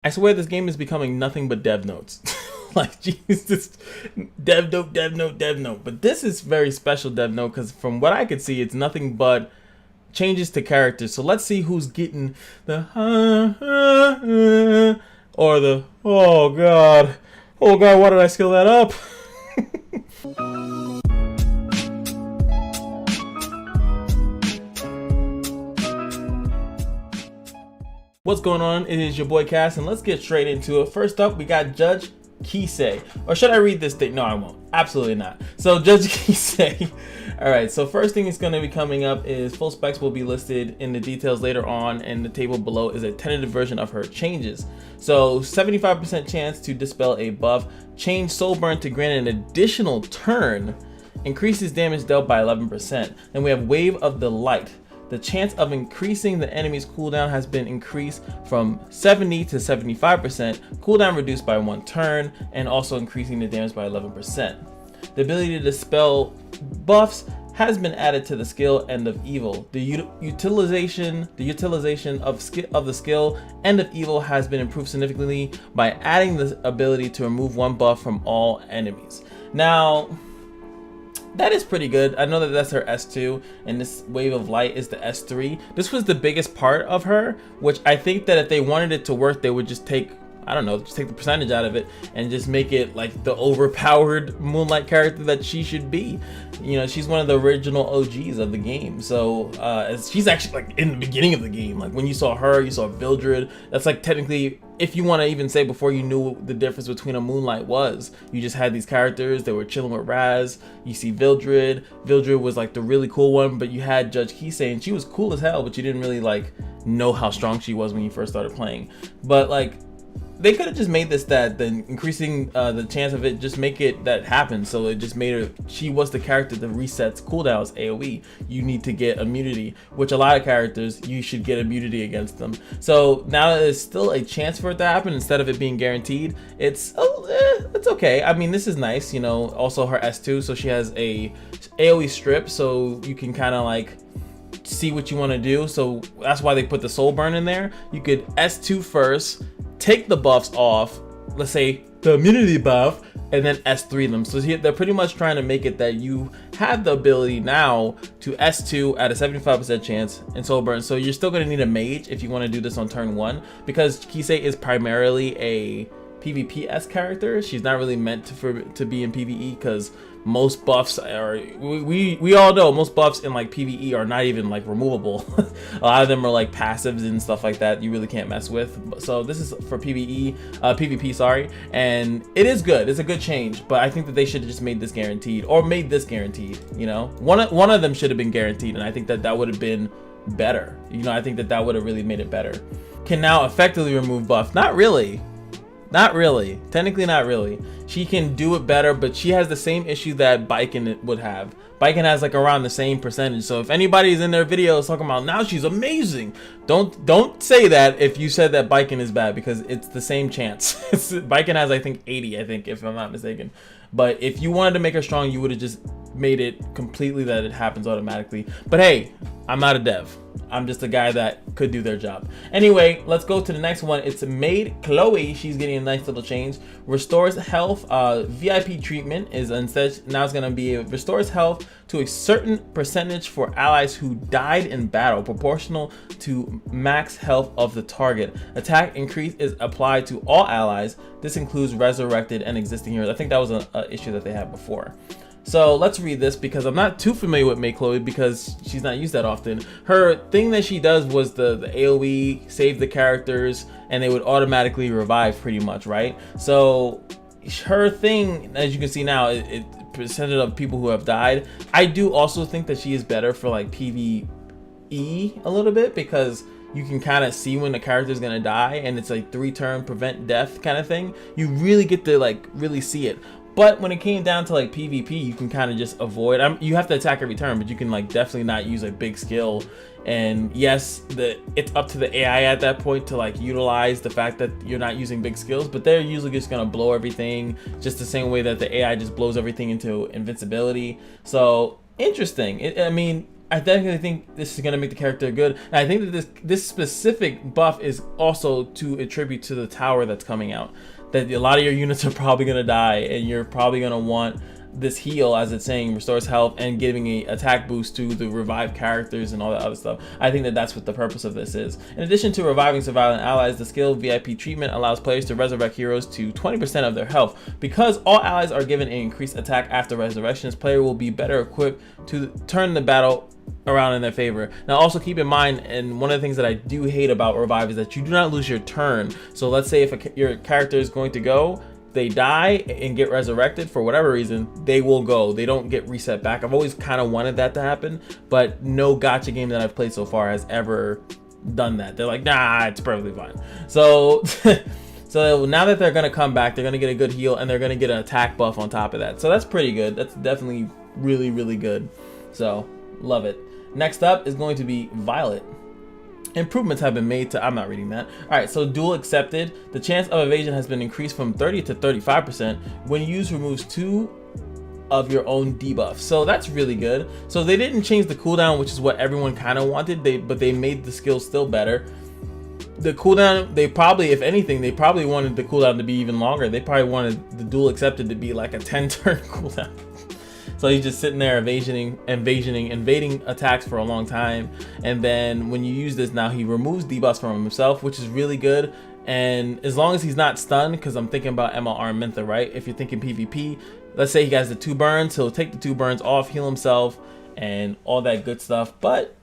I swear this game is becoming nothing but dev notes. Like, jeez, just dev note, dev note, dev note. But this is very special dev note because from what I could see, it's nothing but changes to characters. So let's see who's getting the or the oh god, why did I skill that up? What's going on? It is your boy Cass, and let's get straight into it. First up, we got Judge Kise. Or should I read this thing? No, I won't. Absolutely not. So Judge Kise. Alright, so first thing is going to be coming up is full specs will be listed in the details later on, and the table below is a tentative version of her changes. So 75% chance to dispel a buff, change soul burn to grant an additional turn, increases damage dealt by 11%. Then we have Wave of the Light. The chance of increasing the enemy's cooldown has been increased from 70 to 75%, cooldown reduced by 1 turn, and also increasing the damage by 11%. The ability to dispel buffs has been added to the skill End of Evil. The utilization of the skill End of Evil has been improved significantly by adding the ability to remove 1 buff from all enemies. Now, that is pretty good. I know that that's her S2, and this Wave of Light is the S3. This was the biggest part of her, which I think that if they wanted it to work, they would just take, I don't know, just take the percentage out of it and just make it like the overpowered Moonlight character that she should be. You know, she's one of the original OGs of the game. So she's actually like in the beginning of the game. Like when you saw her, you saw Vildred. That's like technically, if you want to even say before you knew the difference between a Moonlight was, you just had these characters that were chilling with Raz. You see Vildred. Vildred was like the really cool one, but you had Judge Kise, and she was cool as hell, but you didn't really like know how strong she was when you first started playing. But like, they could have just made this that, then increasing the chance of it, just make it that happen. So it just made her, she was the character that resets cooldowns AoE. You need to get immunity, which a lot of characters, you should get immunity against them. So now that there's still a chance for it to happen, instead of it being guaranteed, it's okay. I mean, this is nice, you know. Also her S2, so she has a AoE strip, so you can kind of like see what you want to do. So that's why they put the soul burn in there. You could S2 first, take the buffs off, let's say the immunity buff, and then S3 them. So they're pretty much trying to make it that you have the ability now to S2 at a 75% chance in soul burn. So you're still going to need a mage if you want to do this on turn 1, because Kise is primarily a PvP-S character. She's not really meant to be in PvE, because most buffs are, we all know most buffs in like PvE are not even like removable. A lot of them are like passives and stuff like that you really can't mess with. So this is for PvP, sorry, and it is good. It's a good change, but I think that they should have just made this guaranteed, or made this guaranteed. You know, one of them should have been guaranteed, and I think that would have been better. You know, I think that would have really made it better. Can now effectively remove buff? Not really. Not really. Technically not really. She can do it better, but she has the same issue that Biken would have. Biken has like around the same percentage. So if anybody's in their videos talking about now she's amazing, don't say that if you said that Biken is bad, because it's the same chance. Biken has I think 80, I think, if I'm not mistaken. But if you wanted to make her strong, you would have just made it completely that it happens automatically. But hey, I'm not a dev. I'm just a guy that could do their job. Anyway, let's go to the next one. It's Madeleine Chloe. She's getting a nice little change. Restores health. VIP treatment is instead now it's gonna be restores health to a certain percentage for allies who died in battle, proportional to max health of the target. Attack increase is applied to all allies. This includes resurrected and existing heroes. I think that was an issue that they had before. So let's read this, because I'm not too familiar with Madeleine Chloe because she's not used that often. Her thing that she does was the AoE, save the characters, and they would automatically revive pretty much, right? So her thing, as you can see now, it percentage of people who have died. I do also think that she is better for like PvE a little bit, because you can kind of see when the character is gonna die, and it's like 3-turn prevent death kind of thing. You really get to like really see it. But when it came down to like PvP, you can kind of just avoid. You have to attack every turn, but you can like definitely not use a big skill. And yes, it's up to the AI at that point to like utilize the fact that you're not using big skills, but they're usually just gonna blow everything just the same way that the AI just blows everything into invincibility. So interesting. I mean, I definitely think this is gonna make the character good. And I think that this specific buff is also to attribute to the tower that's coming out. That a lot of your units are probably gonna die, and you're probably gonna want this heal, as it's saying, restores health and giving a attack boost to the revived characters and all that other stuff. I think that that's what the purpose of this is. In addition to reviving surviving allies, the skill VIP treatment allows players to resurrect heroes to 20% of their health. Because all allies are given an increased attack after resurrections, player will be better equipped to turn the battle around in their favor. Now also keep in mind, and one of the things that I do hate about revive is that you do not lose your turn. So let's say if your character is going to go, they die and get resurrected for whatever reason, they will go. They don't get reset back. I've always kind of wanted that to happen, but no gacha game that I've played so far has ever done that. They're like, nah, it's perfectly fine. So so now that they're gonna come back, they're gonna get a good heal and they're gonna get an attack buff on top of that. So that's pretty good. That's definitely really, really good. So love it. Next up is going to be Violet. Improvements have been made to, I'm not reading that. All right, so duel accepted. The chance of evasion has been increased from 30 to 35%. When used, removes 2 of your own debuff. So that's really good. So they didn't change the cooldown, which is what everyone kind of wanted. But they made the skill still better. The cooldown, they probably, if anything, they probably wanted the cooldown to be even longer. They probably wanted the duel accepted to be like a 10-turn cooldown. So he's just sitting there evading attacks for a long time. And then when you use this now, he removes debuffs from himself, which is really good. And as long as he's not stunned, because I'm thinking about MLR and Mintha, right? If you're thinking PvP, let's say he has the 2 burns, he'll take the 2 burns off, heal himself, and all that good stuff. But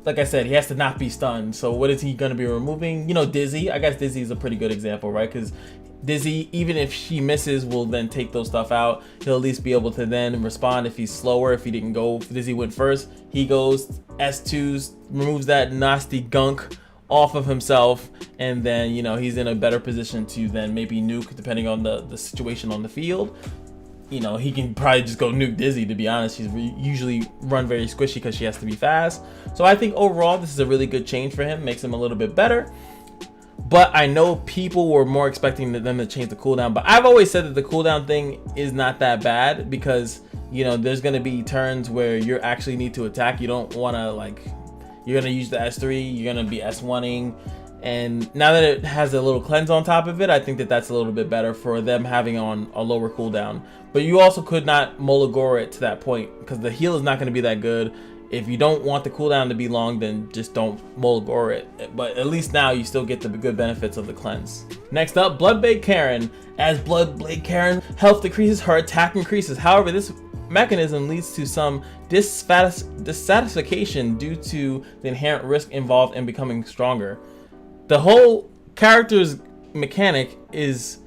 like I said, he has to not be stunned. So what is he going to be removing? You know, Dizzy. I guess Dizzy is a pretty good example, right? Because Dizzy, even if she misses, will then take those stuff out. He'll at least be able to then respond if he's slower. If he didn't go, if Dizzy went first, he goes S2s, removes that nasty gunk off of himself, and then, you know, he's in a better position to then maybe nuke, depending on the situation on the field. You know, he can probably just go nuke Dizzy, to be honest. She's usually run very squishy because she has to be fast. So I think overall this is a really good change for him, makes him a little bit better. But I know people were more expecting them to change the cooldown, but I've always said that the cooldown thing is not that bad, because, you know, there's going to be turns where you actually need to attack. You don't want to, like, you're going to use the S3, you're going to be S1ing, and now that it has a little cleanse on top of it, I think that that's a little bit better for them having on a lower cooldown. But you also could not Molagora it to that point, because the heal is not going to be that good. If you don't want the cooldown to be long, then just don't Molagora it. But at least now you still get the good benefits of the cleanse. Next up, Blade Karin. As Blade Karin, health decreases, her attack increases. However, this mechanism leads to some dissatisfaction due to the inherent risk involved in becoming stronger. The whole character's mechanic is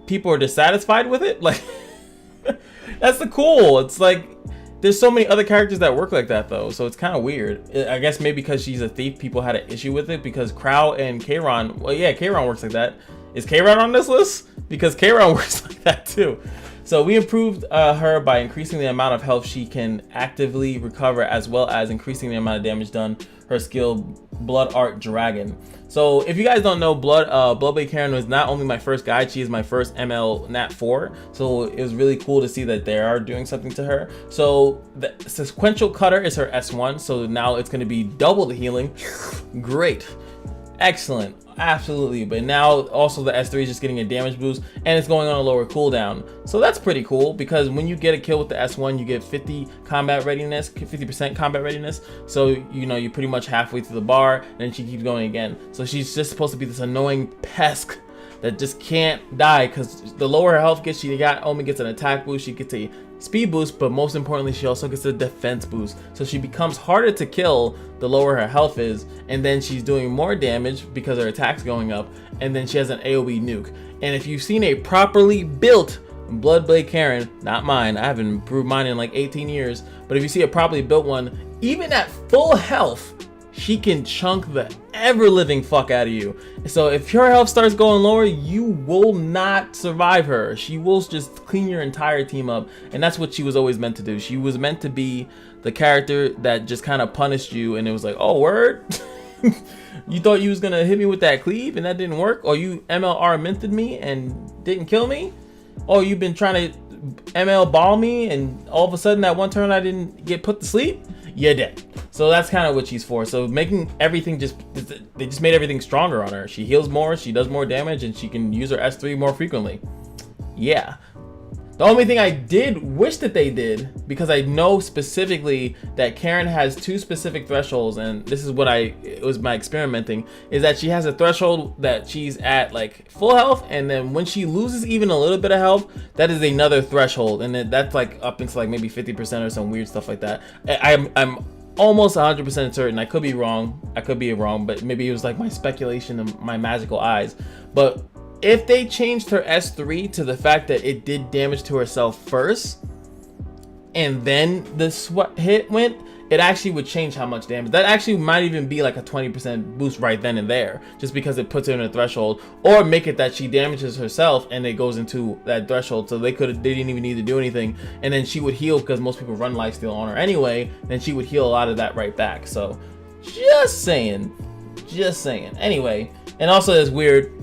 people are dissatisfied with it. Like, that's the cool. It's like, there's so many other characters that work like that though, so it's kind of weird. I guess maybe because she's a thief, people had an issue with it, because Crow and Kairon, well, yeah, Kairon works like that. Is Kairon on this list? Because Kairon works like that too. So we improved her by increasing the amount of health she can actively recover, as well as increasing the amount of damage done. Her skill, Blood Art Dragon. So if you guys don't know, Blade Karin was not only my first guide, she is my first ML Nat 4. So it was really cool to see that they are doing something to her. So the sequential cutter is her S1. So now it's going to be double the healing. Great. Excellent. Absolutely. But now also the S3 is just getting a damage boost, and it's going on a lower cooldown. So that's pretty cool, because when you get a kill with the S1, you get 50% combat readiness. So, you know, you're pretty much halfway through the bar, and then she keeps going again. So she's just supposed to be this annoying pest that just can't die, because the lower her health gets, she only gets an attack boost, she gets a speed boost, but most importantly, she also gets a defense boost. So she becomes harder to kill the lower her health is, and then she's doing more damage because her attack's going up, and then she has an AoE nuke. And if you've seen a properly built Blade Karin, not mine, I haven't improved mine in like 18 years, but if you see a properly built one, even at full health, she can chunk the ever-living fuck out of you. So if your health starts going lower, you will not survive her. She will just clean your entire team up, and that's what she was always meant to do. She was meant to be the character that just kind of punished you, and it was like, oh, word? You thought you was gonna hit me with that cleave and that didn't work? Or you MLR minted me and didn't kill me? Or you've been trying to ML ball me and all of a sudden that one turn I didn't get put to sleep, you're dead. So that's kind of what she's for. So making everything they just made everything stronger on her. She heals more, she does more damage, and she can use her S3 more frequently. Yeah. The only thing I did wish that they did, because I know specifically that Karin has 2 specific thresholds, and this is what it was my experimenting, is that she has a threshold that she's at like full health, and then when she loses even a little bit of health, that is another threshold, and that's like up into like maybe 50% or some weird stuff like that. I'm almost 100% certain. I could be wrong, but maybe it was like my speculation and my magical eyes. But if they changed her S3 to the fact that it did damage to herself first, and then the sweat hit went, it actually would change how much damage. That actually might even be like a 20% boost right then and there, just because it puts her in a threshold, or make it that she damages herself and it goes into that threshold, so they didn't even need to do anything, and then she would heal because most people run lifesteal on her anyway, then she would heal a lot of that right back. So just saying. Anyway, and also it's weird.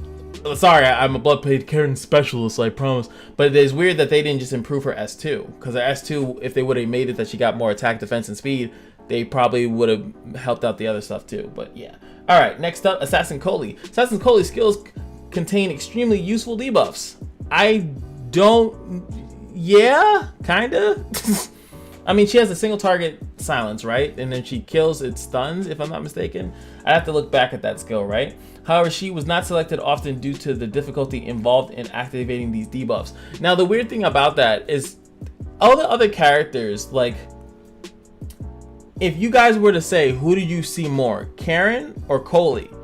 Sorry, I'm a blood paid Karin specialist, I promise. But it's weird that they didn't just improve her S2, because her S2, if they would have made it that she got more attack, defense, and speed, they probably would have helped out the other stuff too. But yeah. All right, next up, Assassin Coli. Assassin Coli's skills contain extremely useful debuffs. Yeah, kinda. I mean, she has a single target silence, right? And then she kills, it stuns, if I'm not mistaken. I have to look back at that skill, right? However, she was not selected often due to the difficulty involved in activating these debuffs. Now, the weird thing about that is all the other characters, like, if you guys were to say, who do you see more, Karin or Coli?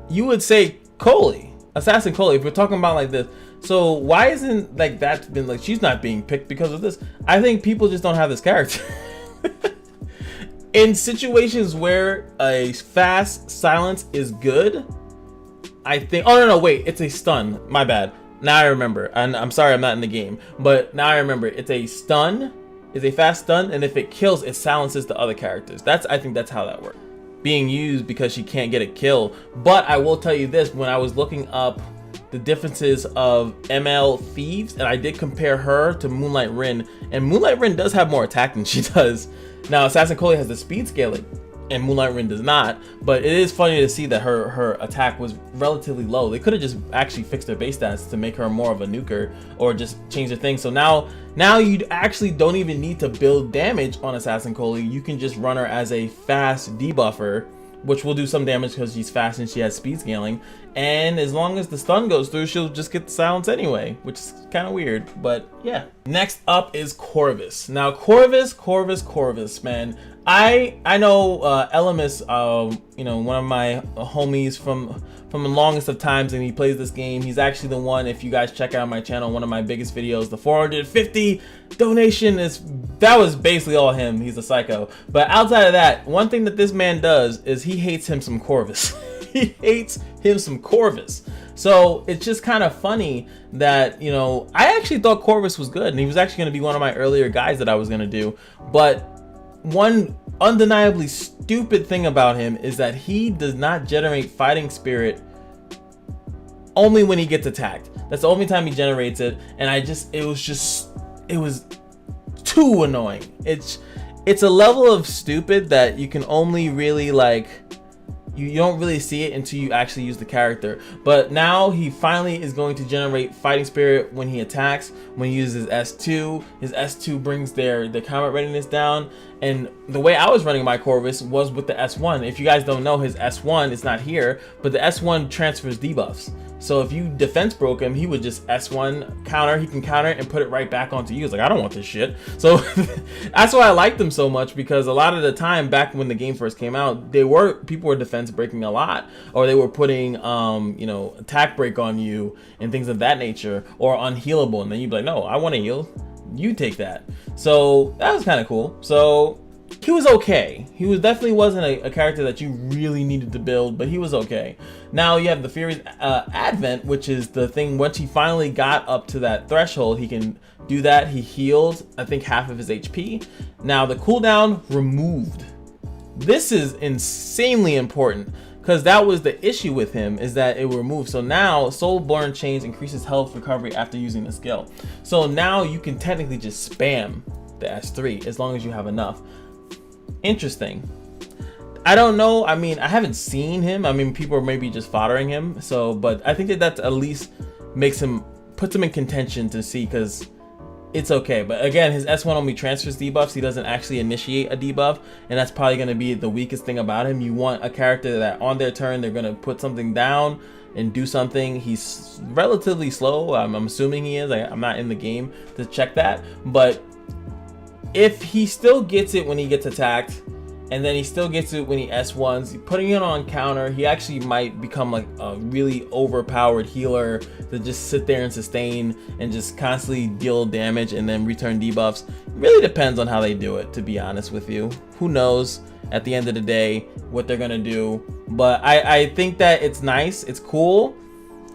You would say Coli, Assassin Coli, if we're talking about like this. So why isn't like that been like, she's not being picked because of this? I think people just don't have this character. In situations where a fast silence is good, I think, oh no, wait, it's a stun, my bad. Now I remember, and I'm sorry I'm not in the game, but now I remember, it's a stun, is a fast stun, and if it kills, it silences the other characters. I think that's how that works. Being used because she can't get a kill. But I will tell you this, when I was looking up the differences of ML Thieves, and I did compare her to Moonlight Rin, and Moonlight Rin does have more attack than she does. Now, Assassin Coli has the speed scaling, and Moonlight Rin does not, but it is funny to see that her attack was relatively low. They could have just actually fixed her base stats to make her more of a nuker, or just change the thing. So now you actually don't even need to build damage on Assassin Coli. You can just run her as a fast debuffer, which will do some damage because she's fast and she has speed scaling. And as long as the stun goes through, she'll just get the silence anyway, which is kind of weird, but yeah. Next up is Corvus. Now Corvus, man. I know Elemis, you know, one of my homies from the longest of times, and he plays this game. He's actually the one, if you guys check out my channel, one of my biggest videos, the 450 donation, that was basically all him. He's a psycho. But outside of that, one thing that this man does is he hates him some Corvus. He hates him some Corvus. So it's just kind of funny that, you know, I actually thought Corvus was good, and he was actually going to be one of my earlier guys that I was going to do. But one undeniably stupid thing about him is that he does not generate fighting spirit only when he gets attacked. That's the only time he generates it, and it was too annoying. It's a level of stupid that you can only really like, you don't really see it until you actually use the character. But now he finally is going to generate fighting spirit when he attacks, when he uses S2. His S2 brings their combat readiness down. And the way I was running my Corvus was with the S1. If you guys don't know, his S1 is not here, but the S1 transfers debuffs. So if you defense broke him, he would just S1 counter, he can counter it and put it right back onto you. It's like, I don't want this shit. So that's why I liked him so much, because a lot of the time back when the game first came out, people were defense breaking a lot, or they were putting you know, attack break on you and things of that nature, or unhealable, and then you'd be like, no, I want to heal, you take that. So that was kind of cool. So he was okay. He definitely wasn't a character that you really needed to build, but he was okay. Now you have the Fury's Advent, which is the thing, once he finally got up to that threshold, he can do that. He healed, I think, half of his HP. Now the cooldown removed. This is insanely important, because that was the issue with him, is that it removed. So now Soulborn Chains increases health recovery after using the skill. So now you can technically just spam the S3 as long as you have enough. Interesting. I don't know. I mean, I haven't seen him. I mean, people are maybe just foddering him. So, but I think that that's at least puts him in contention to see, because it's okay. But again, his S1 only transfers debuffs. He doesn't actually initiate a debuff, and that's probably going to be the weakest thing about him. You want a character that on their turn they're going to put something down and do something. He's relatively slow. I'm assuming he is. I'm not in the game to check that, but if he still gets it when he gets attacked, and then he still gets it when he S1s, putting it on counter, he actually might become like a really overpowered healer to just sit there and sustain and just constantly deal damage and then return debuffs. It really depends on how they do it, to be honest with you. Who knows at the end of the day what they're gonna do. But I think that it's nice, it's cool,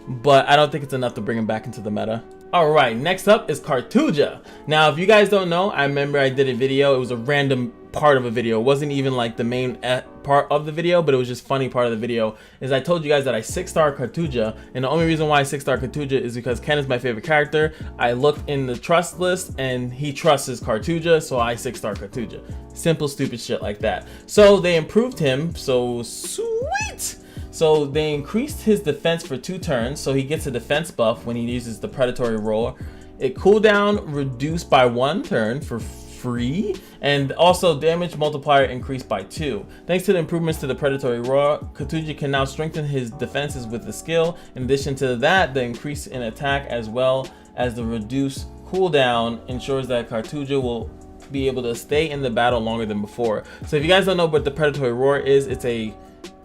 but I don't think it's enough to bring him back into the meta. Alright, next up is Khurdoz. Now, if you guys don't know, I remember I did a video. It was a random part of a video. It wasn't even like the main part of the video, but it was just funny part of the video. Is I told you guys that I 6-star Khurdoz, and the only reason why I 6-star Khurdoz is because Ken is my favorite character. I looked in the trust list and he trusts his Khurdoz, so I 6-star Khurdoz. Simple, stupid shit like that. So they improved him, so sweet! So they increased his defense for 2 turns, so he gets a defense buff when he uses the predatory roar. It cooldown reduced by 1 turn for free, and also damage multiplier increased by 2. Thanks to the improvements to the predatory roar, Khurdoz can now strengthen his defenses with the skill. In addition to that, the increase in attack as well as the reduced cooldown ensures that Khurdoz will be able to stay in the battle longer than before. So if you guys don't know what the predatory roar is, it's a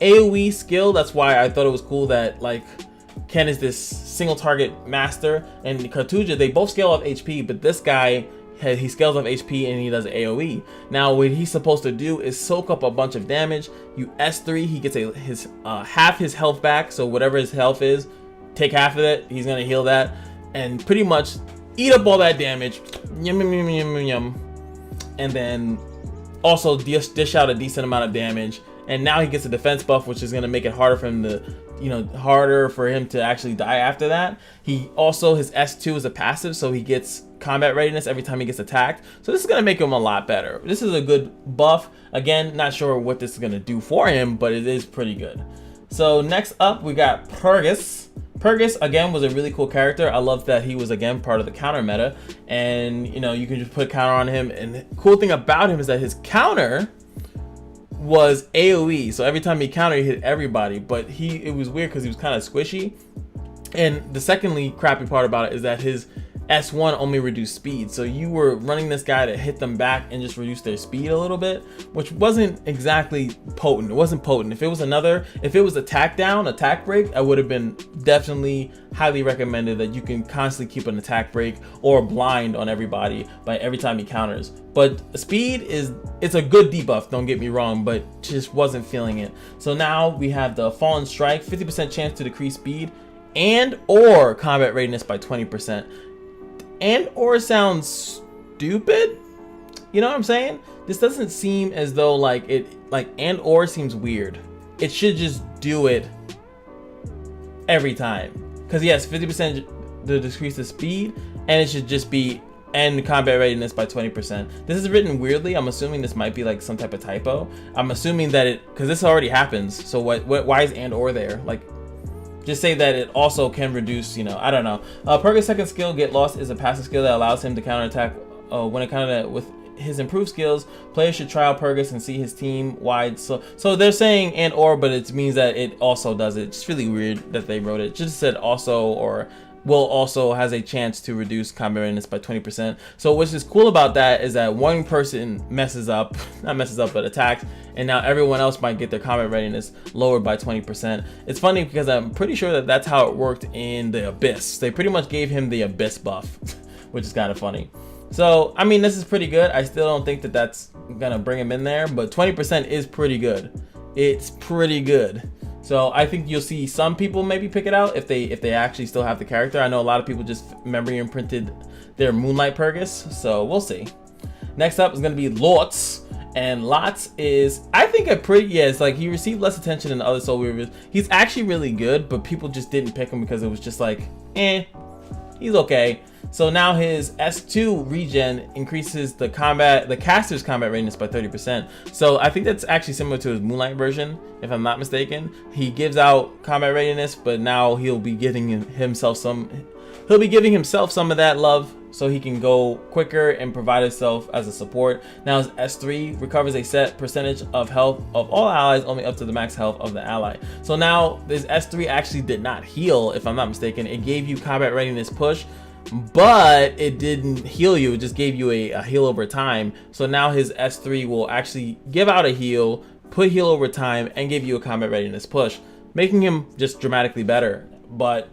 AoE skill. That's why I thought it was cool that like Ken is this single target master, and Khurdoz, they both scale off HP, but this guy, he scales off HP and he does AoE. Now what he's supposed to do is soak up a bunch of damage. You S3, he gets his half his health back, so whatever his health is, take half of it, he's gonna heal that and pretty much eat up all that damage, yum, yum, yum, yum, yum, and then also dish out a decent amount of damage. And now he gets a defense buff, which is going to make it harder for him to, harder for him to actually die after that. He also, his S2 is a passive, so he gets combat readiness every time he gets attacked. So this is going to make him a lot better. This is a good buff. Again, not sure what this is going to do for him, but it is pretty good. So next up, we got Furgus. Furgus, again, was a really cool character. I love that he was, again, part of the counter meta. And, you can just put a counter on him. And the cool thing about him is that his counter was AoE, so every time he countered, he hit everybody. But it was weird because he was kind of squishy. And the secondly crappy part about it is that his S1 only reduced speed, so you were running this guy to hit them back and just reduce their speed a little bit, which wasn't exactly potent. It wasn't potent. If it was attack down, attack break, I would have been definitely highly recommended that you can constantly keep an attack break or blind on everybody by every time he counters. But speed it's a good debuff, don't get me wrong, but just wasn't feeling it. So now we have the Fallen Strike, 50% chance to decrease speed and or combat readiness by 20%. And or sounds stupid, you know what I'm saying? This doesn't seem as though and or seems weird. It should just do it every time, because yes, 50% to decrease the speed, and it should just be and combat readiness by 20%. This is written weirdly. I'm assuming this might be like some type of typo. I'm assuming that because this already happens, so why is and or there? Like, just say that it also can reduce, I don't know. Furgus' second skill, Get Lost, is a passive skill that allows him to counterattack when it with his improved skills. Players should try out Furgus and see his team wide. So they're saying and or, but it means that it also does it. It's really weird that they wrote it. Just said also or will also has a chance to reduce combat readiness by 20%. So what's just cool about that is that one person but attacks, and now everyone else might get their combat readiness lowered by 20%. It's funny because I'm pretty sure that that's how it worked in the Abyss. They pretty much gave him the Abyss buff, which is kind of funny. So, I mean, this is pretty good. I still don't think that that's gonna bring him in there, but 20% is pretty good. It's pretty good. So I think you'll see some people maybe pick it out if they actually still have the character. I know a lot of people just memory imprinted their Moonlight Furgus, so we'll see. Next up is going to be Lortz, And Lots is, I think, a pretty, yeah, it's like he received less attention than other Soul Weavers. He's actually really good, but people just didn't pick him because it was just like, he's okay. So now his S2 regen increases the caster's combat readiness by 30%. So I think that's actually similar to his Moonlight version, if I'm not mistaken. He gives out combat readiness, but now he'll be giving himself some of that love so he can go quicker and provide himself as a support. Now his S3 recovers a set percentage of health of all allies, only up to the max health of the ally. So now this S3 actually did not heal, if I'm not mistaken. It gave you combat readiness push, but it didn't heal you. It just gave you a heal over time. So now his S3 will actually give out a heal, put heal over time, and give you a combat readiness push, making him just dramatically better. But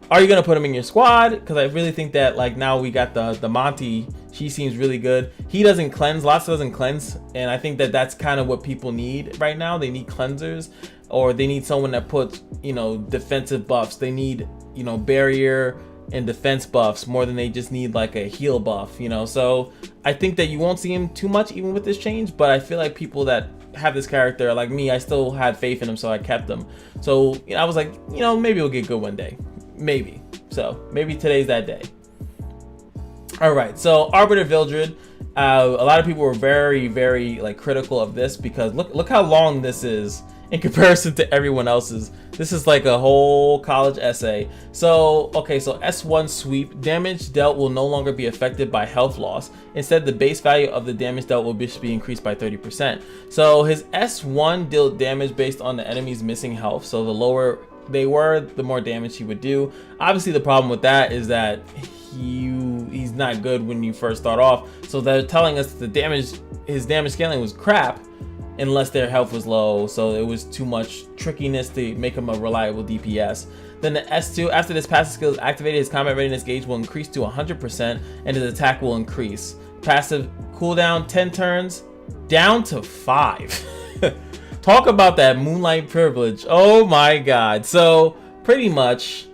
are you gonna put him in your squad? Because I really think that, like, now we got the Monty. She seems really good. He doesn't cleanse. Lots doesn't cleanse, and I think that that's kind of what people need right now. They need cleansers, or they need someone that puts, you know, defensive buffs. They need, you know, barrier and defense buffs more than they just need like a heal buff, you know. So I think that you won't see him too much even with this change, but I feel like people that have this character, like me, I still had faith in him, so I kept him. So, you know, I was like, you know, maybe he'll get good one day. Maybe. So maybe today's that day. All right, so Arbiter Vildred, a lot of people were very, very like critical of this because look how long this is in comparison to everyone else's. This is like a whole college essay. So, okay, so S1 sweep, damage dealt will no longer be affected by health loss. Instead, the base value of the damage dealt will be increased by 30%. So his S1 dealt damage based on the enemy's missing health. So the lower they were, the more damage he would do. Obviously, the problem with that is that he's not good when you first start off. So they're telling us the his damage scaling was crap unless their health was low, so it was too much trickiness to make him a reliable DPS. Then the S2, after this passive skill is activated, his combat readiness gauge will increase to 100% and his attack will increase. Passive cooldown 10 turns down to 5. Talk about that Moonlight privilege. Oh my god. So pretty much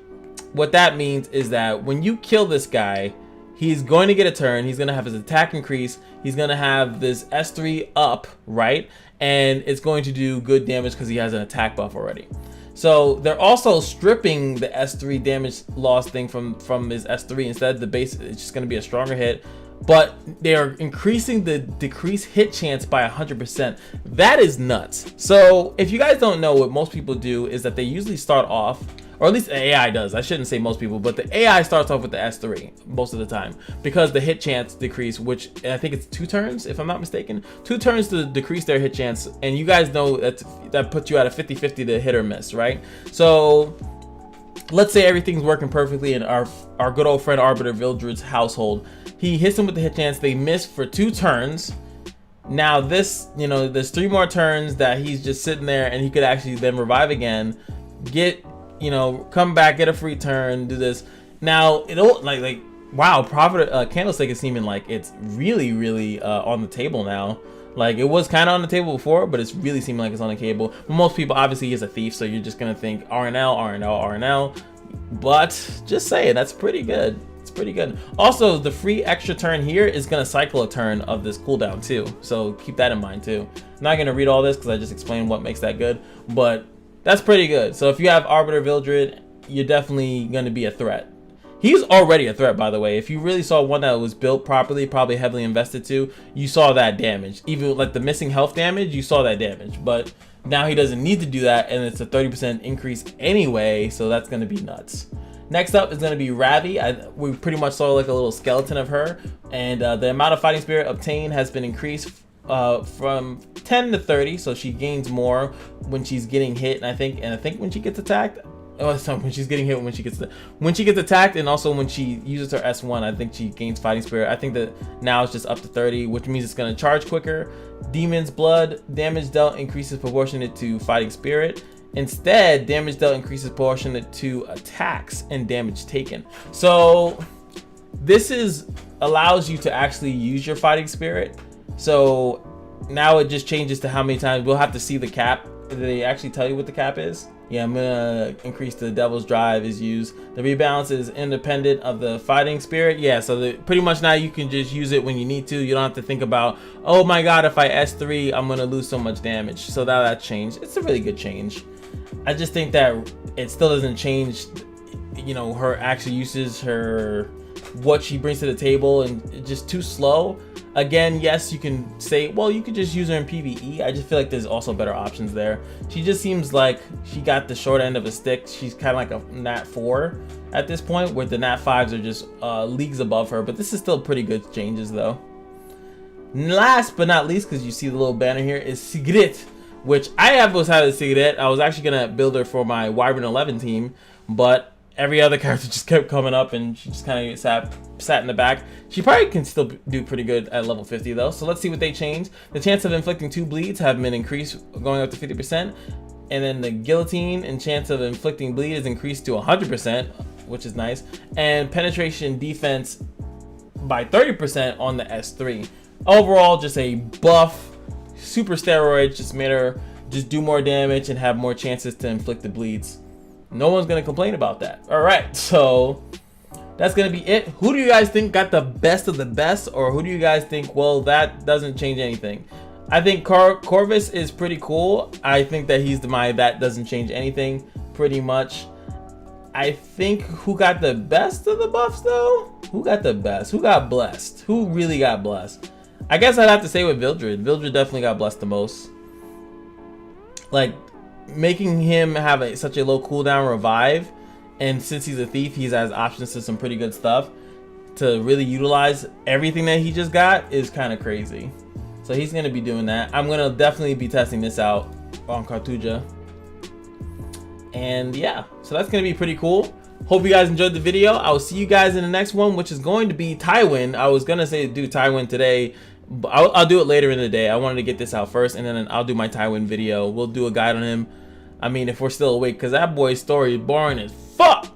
what that means is that when you kill this guy, he's going to get a turn, he's going to have his attack increase, he's going to have this S3 up, right? And it's going to do good damage because he has an attack buff already. So they're also stripping the S3 damage loss thing from his S3. Instead, the base is just going to be a stronger hit, but they're increasing the decreased hit chance by 100%. That is nuts. So if you guys don't know, what most people do is that they usually start off, or at least the AI does. I shouldn't say most people, but the AI starts off with the S3 most of the time because the hit chance decrease, which I think it's 2 turns, if I'm not mistaken. 2 turns to decrease their hit chance, and you guys know that puts you at a 50-50 to hit or miss, right? So let's say everything's working perfectly in our good old friend Arbiter Vildred's household. He hits him with the hit chance, they miss for 2 turns. Now this, you know, there's 3 more turns that he's just sitting there and he could actually then revive again, get, you know, come back, get a free turn, do this. Now it'll like wow, Prophet Candlestick is seeming like it's really on the table now. Like it was kind of on the table before, but it's really seeming like it's on the table. But most people, obviously, he's a thief, so you're just gonna think RNL. But just saying, that's pretty good. It's pretty good. Also, the free extra turn here is gonna cycle a turn of this cooldown too, so keep that in mind too. I'm not gonna read all this because I just explained what makes that good, but that's pretty good. So if you have Arbiter Vildred, you're definitely going to be a threat. He's already a threat, by the way. If you really saw one that was built properly, probably heavily invested to, you saw that damage. Even like the missing health damage, you saw that damage. But now he doesn't need to do that, and it's a 30% increase anyway, so that's going to be nuts. Next up is going to be Ravi. We pretty much saw like a little skeleton of her, and the amount of fighting spirit obtained has been increased from 10 to 30, so she gains more when she's getting hit, and I think when she gets attacked. Oh, sorry, when she's getting hit, when she gets attacked, and also when she uses her S1, I think she gains fighting spirit. I think that now it's just up to 30, which means it's going to charge quicker. Demon's blood damage dealt increases proportionate to fighting spirit. Instead, damage dealt increases proportionate to attacks and damage taken. So this allows you to actually use your fighting spirit. So now it just changes to how many times. We'll have to see the cap. Did they actually tell you what the cap is? Yeah, I'm gonna increase the Devil's Drive is used. The rebalance is independent of the fighting spirit. Yeah, so pretty much now you can just use it when you need to. You don't have to think about, oh my god, if I S3, I'm gonna lose so much damage. So now that changed. It's a really good change. I just think that it still doesn't change, you know, her actual uses, her what she brings to the table, and it's just too slow. Again, yes, you can say, well, you could just use her in PvE. I just feel like there's also better options there. She just seems like she got the short end of a stick. She's kind of like a Nat 4 at this point, where the Nat 5s are just leagues above her. But this is still pretty good changes though. Last but not least, because you see the little banner here, is Sigrid, which I was having Sigrid. I was actually gonna build her for my Wyvern 11 team, but every other character just kept coming up and she just kind of sat in the back. She probably can still do pretty good at level 50 though. So let's see what they change. The chance of inflicting 2 bleeds have been increased, going up to 50%. And then the guillotine and chance of inflicting bleed is increased to 100%, which is nice. And penetration defense by 30% on the S3. Overall, just a buff, super steroids, just made her just do more damage and have more chances to inflict the bleeds. No one's gonna complain about that. All right, so that's gonna be it. Who do you guys think got the best of the best, or who do you guys think, well, that doesn't change anything? I think Corvus is pretty cool. I think that he's my that doesn't change anything pretty much. I think who got the best of the buffs though? Who got the best? Who got blessed? Who really got blessed? I guess I'd have to say with Vildred. Vildred definitely got blessed the most. Like, making him have such a low cooldown revive, and since he's a thief, he has options to some pretty good stuff to really utilize everything that he just got is kind of crazy. So he's going to be doing that. I'm going to definitely be testing this out on Cartuja. And yeah, so that's going to be pretty cool. Hope you guys enjoyed the video. I will see you guys in the next one, which is going to be Tywin. I was going to say do Tywin today, but I'll do it later in the day. I wanted to get this out first, and then I'll do my Tywin video. We'll do a guide on him. I mean, if we're still awake, because that boy's story is boring as fuck.